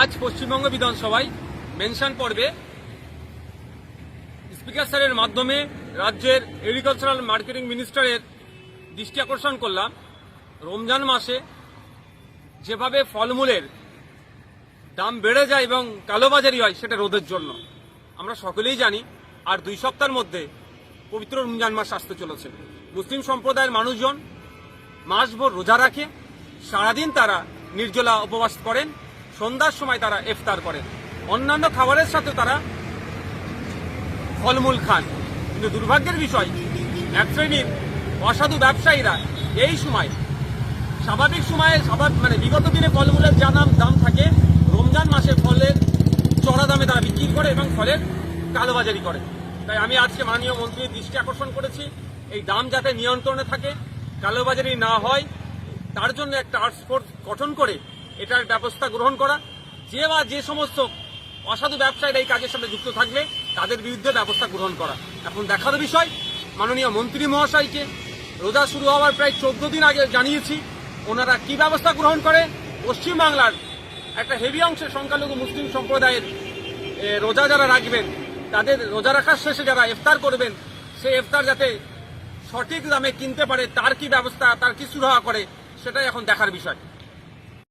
আজ পশ্চিমবঙ্গ বিধানসভায় মেনশন পর্বে স্পিকার স্যারের মাধ্যমে রাজ্যের এগ্রিকালচারাল মার্কেটিং মিনিস্টারের দৃষ্টি আকর্ষণ করলাম। রমজান মাসে যেভাবে ফলমূলের দাম বেড়ে যায় এবং কালোবাজারি হয় সেটা রোধের জন্য। আমরা সকলেই জানি আর 2 সপ্তাহের মধ্যে পবিত্র রমজান মাস আসতে চলেছে। মুসলিম সম্প্রদায়ের মানুষজন মাসভর রোজা রাখে, সারাদিন তারা নির্জলা উপবাস করেন, সন্ধ্যার সময় তারা ইফতার করেন, অন্যান্য খাবারের সাথে তারা ফলমূল খান। কিন্তু দুর্ভাগ্যের বিষয়, এক শ্রেণীর অসাধু ব্যবসায়ীরা এই সময় স্বাভাবিক সময়ে বিগত দিনে ফলমূলের যা দাম থাকে, রমজান মাসে ফলের চড়া দামে তারা বিক্রি করে এবং ফলের কালোবাজারি করে। তাই আমি আজকে মাননীয় মন্ত্রীর দৃষ্টি আকর্ষণ করেছি, এই দাম যাতে নিয়ন্ত্রণে থাকে, কালোবাজারি না হয়, তার জন্য একটা টাস্ক ফোর্স গঠন করে এটার ব্যবস্থা গ্রহণ করা। যে সমস্ত অসাধু ব্যবসায়ীরা এই কাজের সাথে যুক্ত থাকবে তাদের বিরুদ্ধে ব্যবস্থা গ্রহণ করা। এখন দেখার বিষয়, মাননীয় মন্ত্রী মহাশয়কে রোজা শুরু হওয়ার প্রায় 14 দিন আগে জানিয়েছি, ওনারা কি ব্যবস্থা গ্রহণ করে। পশ্চিমবাংলার একটা হেভি অংশের সংখ্যালঘু মুসলিম সম্প্রদায়ের রোজা যারা রাখবেন, তাদের রোজা রাখার শেষে যারা ইফতার করবেন, সেই ইফতার যাতে সঠিক দামে কিনতে পারে, তার কি ব্যবস্থা, তার কি সুরাহা করে, সেটাই এখন দেখার বিষয়।